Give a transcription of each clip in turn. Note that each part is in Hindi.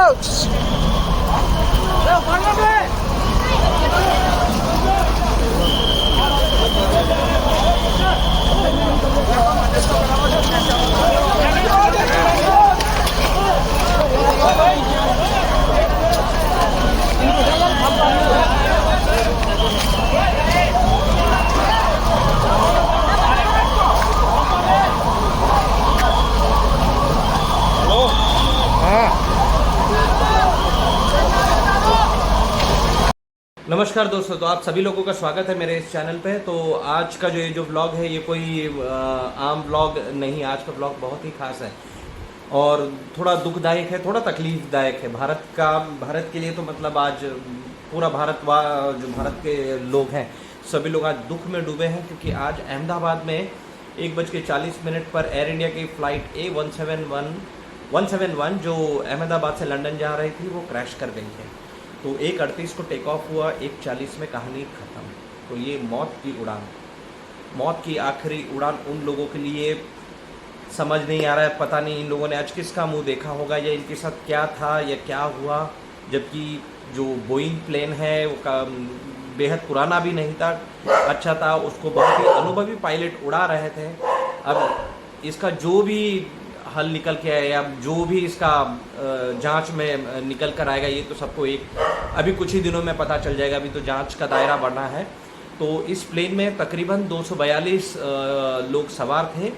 folks. नमस्कार दोस्तों, तो आप सभी लोगों का स्वागत है मेरे इस चैनल पे। तो आज का जो व्लॉग है ये कोई आम व्लॉग नहीं। आज का व्लॉग बहुत ही खास है और थोड़ा दुखदायक है, थोड़ा तकलीफदायक है भारत के लिए। तो मतलब आज पूरा जो भारत के लोग हैं सभी लोग आज दुख में डूबे हैं, क्योंकि आज अहमदाबाद में 1:40 पर एयर इंडिया की फ़्लाइट A171 जो अहमदाबाद से लंदन जा रही थी वो क्रैश कर गई है। तो 1:38 को टेक ऑफ हुआ, 1:40 में कहानी ख़त्म। तो ये मौत की आखिरी उड़ान उन लोगों के लिए समझ नहीं आ रहा है। पता नहीं इन लोगों ने आज किसका मुंह देखा होगा या इनके साथ क्या था या क्या हुआ, जबकि जो बोइंग प्लेन है वो बेहद पुराना भी नहीं था, अच्छा था। उसको बहुत ही अनुभवी पायलट उड़ा रहे थे। अब इसका जो भी हल निकल के आया या जो भी इसका जांच में निकल कर आएगा, ये तो सबको अभी कुछ ही दिनों में पता चल जाएगा। अभी तो जांच का दायरा बढ़ना है। तो इस प्लेन में तकरीबन 242 लोग सवार थे,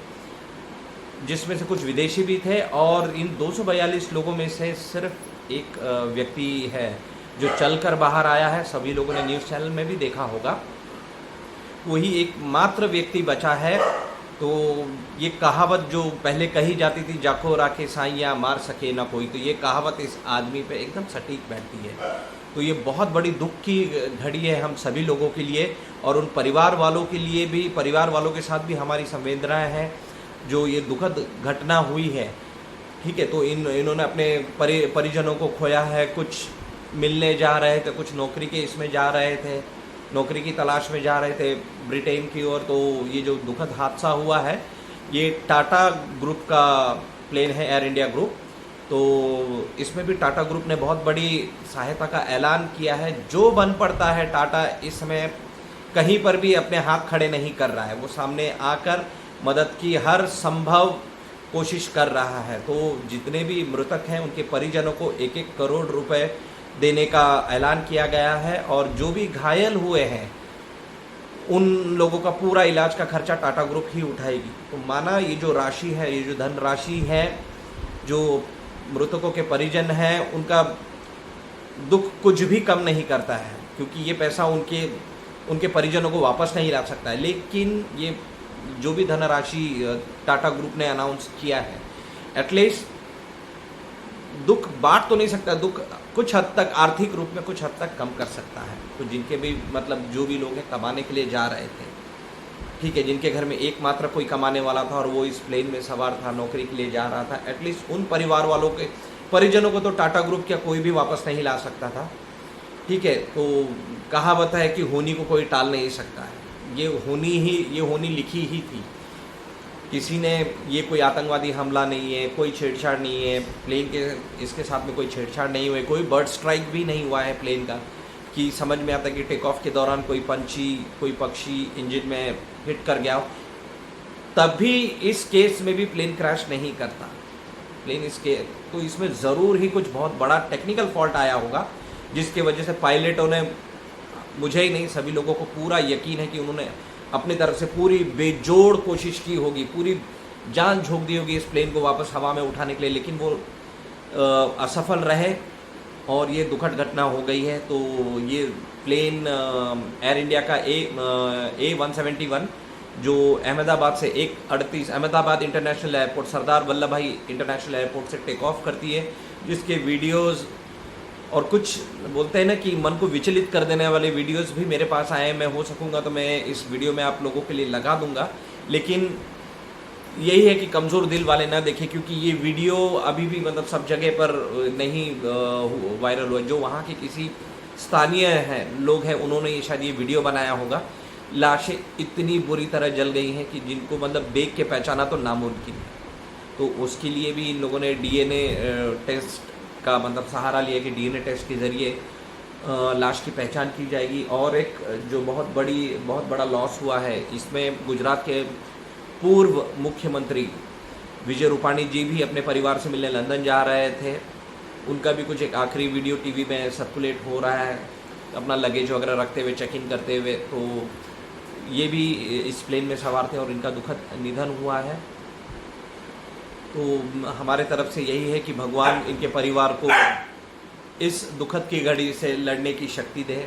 जिसमें से कुछ विदेशी भी थे। और इन 242 लोगों में से सिर्फ एक व्यक्ति है जो चलकर बाहर आया है। सभी लोगों ने न्यूज़ चैनल में भी देखा होगा। वही एकमात्र व्यक्ति बचा है। तो ये कहावत जो पहले कही जाती थी, जाको राखे साइयाँ मार सके ना कोई, तो ये कहावत इस आदमी पे एकदम सटीक बैठती है। तो ये बहुत बड़ी दुख की घड़ी है हम सभी लोगों के लिए, और उन परिवार वालों के लिए भी, परिवार वालों के साथ भी हमारी संवेदनाएं हैं जो ये दुखद घटना हुई है। ठीक है, तो इन्होंने अपने परिजनों को खोया है। कुछ मिलने जा रहे थे, कुछ नौकरी के इसमें जा रहे थे, नौकरी की तलाश में जा रहे थे ब्रिटेन की ओर। तो ये जो दुखद हादसा हुआ है ये टाटा ग्रुप का प्लेन है, एयर इंडिया ग्रुप। तो इसमें भी टाटा ग्रुप ने बहुत बड़ी सहायता का ऐलान किया है। जो बन पड़ता है, टाटा इस समय कहीं पर भी अपने हाथ खड़े नहीं कर रहा है, वो सामने आकर मदद की हर संभव कोशिश कर रहा है। तो जितने भी मृतक हैं उनके परिजनों को 1-1 करोड़ रुपए देने का ऐलान किया गया है, और जो भी घायल हुए हैं उन लोगों का पूरा इलाज का खर्चा टाटा ग्रुप ही उठाएगी। तो माना ये जो राशि है, ये जो धनराशि है, जो मृतकों के परिजन हैं उनका दुख कुछ भी कम नहीं करता है, क्योंकि ये पैसा उनके परिजनों को वापस नहीं ला सकता है। लेकिन ये जो भी धनराशि टाटा ग्रुप ने अनाउंस किया है, एटलीस्ट दुख बांट तो नहीं सकता, दुख कुछ हद तक आर्थिक रूप में कुछ हद तक कम कर सकता है। तो जिनके भी मतलब जो भी लोग हैं कमाने के लिए जा रहे थे, ठीक है, जिनके घर में एकमात्र कोई कमाने वाला था और वो इस प्लेन में सवार था, नौकरी के लिए जा रहा था, एटलीस्ट उन परिवार वालों के परिजनों को तो टाटा ग्रुप क्या कोई भी वापस नहीं ला सकता था। ठीक है, तो कहावत है कि होनी को कोई टाल नहीं सकता है। ये होनी लिखी ही थी। किसी ने, ये कोई आतंकवादी हमला नहीं है, कोई छेड़छाड़ नहीं है प्लेन के, इसके साथ में कोई छेड़छाड़ नहीं हुई, कोई बर्ड स्ट्राइक भी नहीं हुआ है प्लेन का, कि समझ में आता कि टेक ऑफ के दौरान कोई पक्षी इंजन में हिट कर गया हो। तब भी इस केस में भी प्लेन क्रैश नहीं करता। तो इसमें ज़रूर ही कुछ बहुत बड़ा टेक्निकल फॉल्ट आया होगा, जिसके वजह से पायलटों ने, मुझे ही नहीं सभी लोगों को पूरा यकीन है कि उन्होंने अपनी तरफ से पूरी बेजोड़ कोशिश की होगी, पूरी जान झोंक दी होगी इस प्लेन को वापस हवा में उठाने के लिए, लेकिन वो असफल रहे और ये दुखद घटना हो गई है। तो ये प्लेन एयर इंडिया का A171 जो अहमदाबाद से 1:38 अहमदाबाद इंटरनेशनल एयरपोर्ट, सरदार वल्लभ भाई इंटरनेशनल एयरपोर्ट से टेक ऑफ करती है, जिसके वीडियोज़ और कुछ बोलते हैं ना कि मन को विचलित कर देने वाले वीडियोस भी मेरे पास आए। मैं हो सकूंगा तो मैं इस वीडियो में आप लोगों के लिए लगा दूंगा, लेकिन यही है कि कमज़ोर दिल वाले ना देखें, क्योंकि ये वीडियो अभी भी मतलब सब जगह पर नहीं वायरल हुआ। जो वहाँ के किसी स्थानीय हैं लोग हैं, उन्होंने ये शायद ये वीडियो बनाया होगा। लाशें इतनी बुरी तरह जल गई हैं कि जिनको मतलब देख के पहचाना तो नामुमकिन है। तो उसके लिए भी इन लोगों ने DNA टेस्ट का मतलब सहारा लिया कि डीएनए टेस्ट के ज़रिए लाश की पहचान की जाएगी। और एक जो बहुत बड़ा लॉस हुआ है इसमें गुजरात के पूर्व मुख्यमंत्री विजय रूपाणी जी भी अपने परिवार से मिलने लंदन जा रहे थे। उनका भी कुछ एक आखिरी वीडियो टीवी में सर्कुलेट हो रहा है अपना लगेज वगैरह रखते हुए, चेक इन करते हुए। तो ये भी इस प्लेन में सवार थे और इनका दुखद निधन हुआ है। तो हमारे तरफ से यही है कि भगवान इनके परिवार को इस दुखद की घड़ी से लड़ने की शक्ति दे।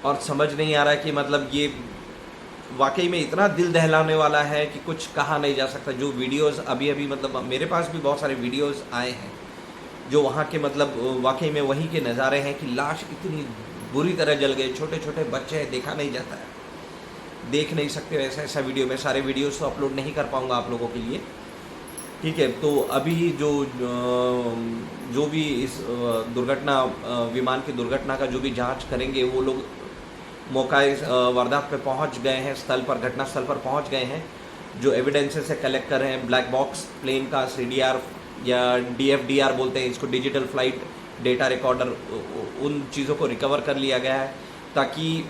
और समझ नहीं आ रहा है कि मतलब ये वाकई में इतना दिल दहलाने वाला है कि कुछ कहा नहीं जा सकता। जो वीडियोस अभी मतलब मेरे पास भी बहुत सारे वीडियोस आए हैं जो वहाँ के मतलब वाकई में वहीं के नज़ारे हैं कि लाश इतनी बुरी तरह जल गए, छोटे छोटे बच्चे हैं, देखा नहीं जाता है, देख नहीं सकते ऐसा वीडियो। मैं सारे वीडियोस तो अपलोड नहीं कर पाऊँगा आप लोगों के लिए, ठीक है। तो अभी जो भी इस दुर्घटना विमान की दुर्घटना का जो भी जांच करेंगे वो लोग मौका वारदात पे पहुंच गए हैं, स्थल पर, घटना स्थल पर पहुंच गए हैं। जो एविडेंसेस है कलेक्ट कर रहे हैं। ब्लैक बॉक्स प्लेन का CDR या DFDR बोलते हैं इसको, डिजिटल फ्लाइट डेटा रिकॉर्डर, उन चीज़ों को रिकवर कर लिया गया है ताकि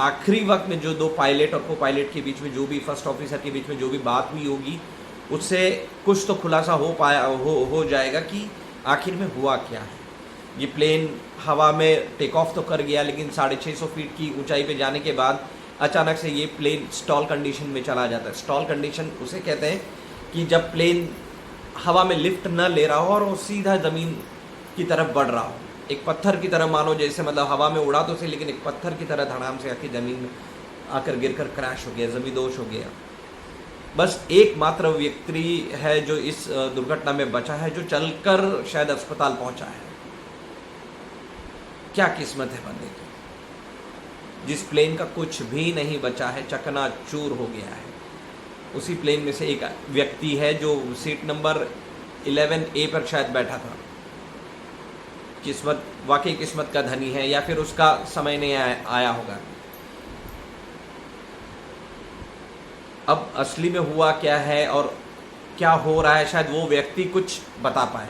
आखिरी वक्त में जो 2 पायलट और को पायलट के बीच में जो भी फर्स्ट ऑफिसर के बीच में जो भी बात हुई होगी उससे कुछ तो खुलासा हो जाएगा कि आखिर में हुआ क्या है। ये प्लेन हवा में टेक ऑफ तो कर गया लेकिन 650 फीट की ऊंचाई पे जाने के बाद अचानक से ये प्लेन स्टॉल कंडीशन में चला जाता है। स्टॉल कंडीशन उसे कहते हैं कि जब प्लेन हवा में लिफ्ट न ले रहा हो और वो सीधा ज़मीन की तरफ बढ़ रहा हो, एक पत्थर की तरह मानो, जैसे मतलब हवा में उड़ा तो सही लेकिन एक पत्थर की तरह धड़ाम से आके ज़मीन में आकर गिरकर क्रैश हो गया, ज़मींदोज़ हो गया। बस एकमात्र व्यक्ति है जो इस दुर्घटना में बचा है, जो चलकर शायद अस्पताल पहुंचा है। क्या किस्मत है बंदे की, जिस प्लेन का कुछ भी नहीं बचा है, चकनाचूर हो गया है। उसी प्लेन में से एक व्यक्ति है जो सीट नंबर 11A पर शायद बैठा था। किस्मत, वाकई किस्मत का धनी है या फिर उसका समय नहीं आया होगा। अब असली में हुआ क्या है और क्या हो रहा है शायद वो व्यक्ति कुछ बता पाए।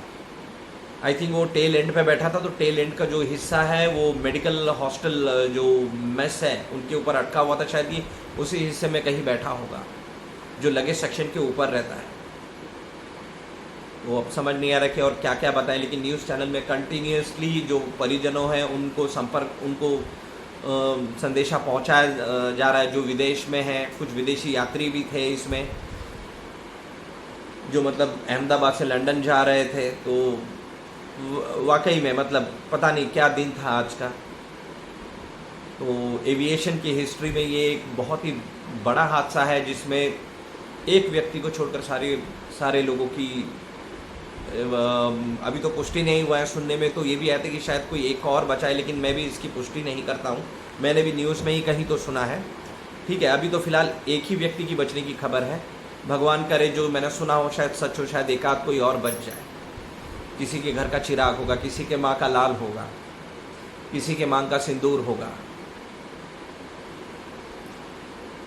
आई थिंक वो टेल एंड पे बैठा था, तो टेल एंड का जो हिस्सा है वो मेडिकल हॉस्टल जो मेस है उनके ऊपर अटका हुआ था, शायद ये उसी हिस्से में कहीं बैठा होगा जो लगेज सेक्शन के ऊपर रहता है। वो अब समझ नहीं आ रहा कि और क्या क्या बताएं, लेकिन न्यूज़ चैनल में कंटिन्यूसली जो परिजनों हैं उनको संदेशा पहुंचाया जा रहा है जो विदेश में है। कुछ विदेशी यात्री भी थे इसमें जो मतलब अहमदाबाद से लंदन जा रहे थे। तो वाकई में मतलब पता नहीं क्या दिन था आज का। तो एविएशन की हिस्ट्री में ये एक बहुत ही बड़ा हादसा है जिसमें एक व्यक्ति को छोड़कर सारे लोगों की अभी तो पुष्टि नहीं हुआ है। सुनने में तो ये भी आया था कि शायद कोई एक और बचा है, लेकिन मैं भी इसकी पुष्टि नहीं करता हूँ। मैंने भी न्यूज़ में ही कहीं तो सुना है, ठीक है। अभी तो फिलहाल एक ही व्यक्ति की बचने की खबर है। भगवान करे जो मैंने सुना हो शायद सच हो, शायद एक आध कोई और बच जाए। किसी के घर का चिराग होगा, किसी के माँ का लाल होगा, किसी के मांग का सिंदूर होगा।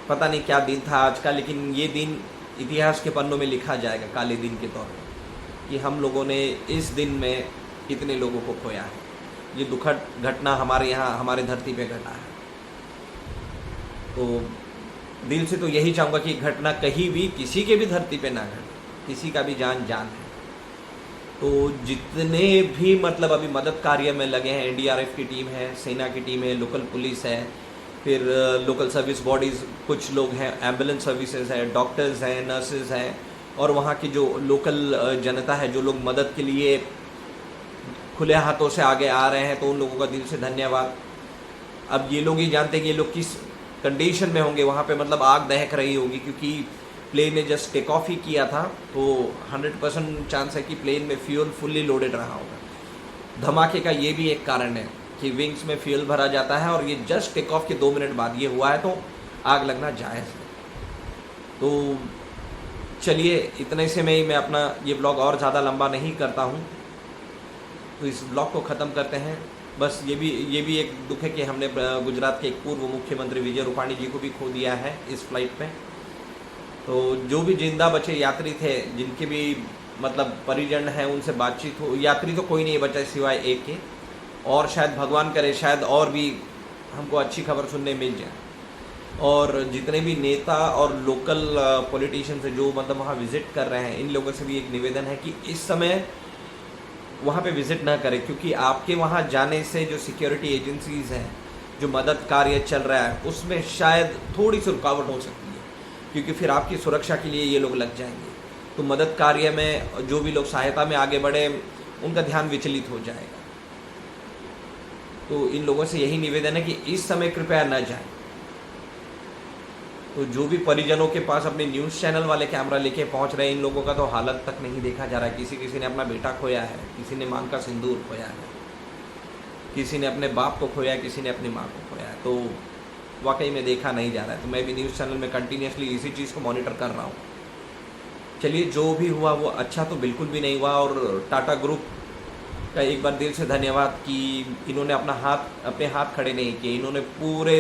पता नहीं क्या दिन था आज का, लेकिन ये दिन इतिहास के पन्नों में लिखा जाएगा काले दिन के तौर पर कि हम लोगों ने इस दिन में इतने लोगों को खोया है। ये दुखद घटना हमारे यहाँ, हमारे धरती पे घटा है। तो दिल से तो यही चाहूँगा कि घटना कहीं भी किसी के भी धरती पे ना घटे, किसी का भी जान है। तो जितने भी मतलब अभी मदद कार्य में लगे हैं, NDRF की टीम है, सेना की टीम है, लोकल पुलिस है, फिर लोकल सर्विस बॉडीज़ कुछ लोग हैं, एम्बुलेंस सर्विसेज है, डॉक्टर्स हैं, नर्सेज हैं, और वहाँ की जो लोकल जनता है जो लोग मदद के लिए खुले हाथों से आगे आ रहे हैं, तो उन लोगों का दिल से धन्यवाद। अब ये लोग ही जानते हैं कि ये लोग किस कंडीशन में होंगे वहाँ पे, मतलब आग दहक रही होगी क्योंकि प्लेन ने जस्ट टेक ऑफ ही किया था। तो 100% चांस है कि प्लेन में फ्यूल फुल्ली लोडेड रहा होगा। धमाके का ये भी एक कारण है कि विंग्स में फ्यूल भरा जाता है और ये जस्ट टेक ऑफ के 2 मिनट बाद ये हुआ है, तो आग लगना जायज़ है। तो चलिए इतने से में ही मैं अपना ये ब्लॉग और ज़्यादा लंबा नहीं करता हूँ, तो इस ब्लॉग को ख़त्म करते हैं। बस ये भी एक दुख है कि हमने गुजरात के एक पूर्व मुख्यमंत्री विजय रूपाणी जी को भी खो दिया है इस फ्लाइट पे। तो जो भी जिंदा बचे यात्री थे, जिनके भी मतलब परिजन हैं उनसे बातचीत हो। यात्री तो कोई नहीं बचा सिवाय एक के, और शायद भगवान करे शायद और भी हमको अच्छी खबर सुनने मिल जाए। और जितने भी नेता और लोकल पॉलिटिशियंस हैं जो मतलब वहाँ विज़िट कर रहे हैं, इन लोगों से भी एक निवेदन है कि इस समय वहाँ पे विज़िट ना करें, क्योंकि आपके वहाँ जाने से जो सिक्योरिटी एजेंसीज़ हैं, जो मदद कार्य चल रहा है, उसमें शायद थोड़ी सी रुकावट हो सकती है, क्योंकि फिर आपकी सुरक्षा के लिए ये लोग लग जाएंगे। तो मदद कार्य में जो भी लोग सहायता में आगे बढ़े, उनका ध्यान विचलित हो जाएगा। तो इन लोगों से यही निवेदन है कि इस समय कृपया न जाएं। तो जो भी परिजनों के पास अपने न्यूज़ चैनल वाले कैमरा लेके पहुंच रहे हैं, इन लोगों का तो हालत तक नहीं देखा जा रहा है। किसी ने अपना बेटा खोया है, किसी ने मांग का सिंदूर खोया है, किसी ने अपने बाप को खोया है, किसी ने अपनी माँ को खोया है। तो वाकई में देखा नहीं जा रहा है। तो मैं भी न्यूज़ चैनल में कंटिन्यूसली इसी चीज़ को मॉनिटर कर रहा हूँ। चलिए, जो भी हुआ वो अच्छा तो बिल्कुल भी नहीं हुआ, और टाटा ग्रुप का एक बार दिल से धन्यवाद कि इन्होंने अपने हाथ खड़े नहीं किए। इन्होंने पूरे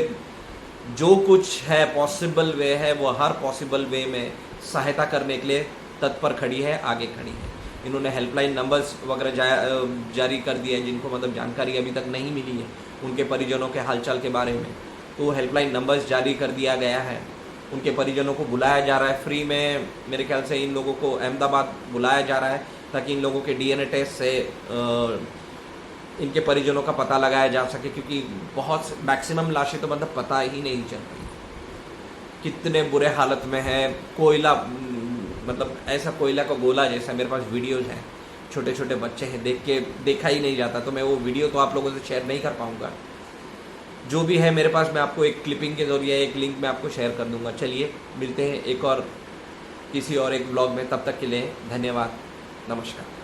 जो कुछ है पॉसिबल वे है, वो हर पॉसिबल वे में सहायता करने के लिए तत्पर खड़ी है, आगे खड़ी है। इन्होंने हेल्पलाइन नंबर्स वगैरह जारी कर दिए हैं, जिनको मतलब जानकारी अभी तक नहीं मिली है उनके परिजनों के हालचाल के बारे में। तो हेल्पलाइन नंबर्स जारी कर दिया गया है। उनके परिजनों को बुलाया जा रहा है फ्री में। मेरे ख्याल से इन लोगों को अहमदाबाद बुलाया जा रहा है, ताकि इन लोगों के DNA टेस्ट से इनके परिजनों का पता लगाया जा सके, क्योंकि बहुत मैक्सिमम लाशें तो मतलब पता ही नहीं चल रही कितने बुरे हालत में है। कोयला, मतलब ऐसा कोयला का गोला जैसा, मेरे पास वीडियोज़ हैं, छोटे छोटे बच्चे हैं, देखा ही नहीं जाता। तो मैं वो वीडियो तो आप लोगों से शेयर नहीं कर पाऊँगा। जो भी है मेरे पास, मैं आपको एक क्लिपिंग के ज़रिए एक लिंक मैं आपको शेयर कर दूँगा। चलिए, मिलते हैं एक और किसी और एक ब्लॉग में। तब तक के लिए धन्यवाद, नमस्कार।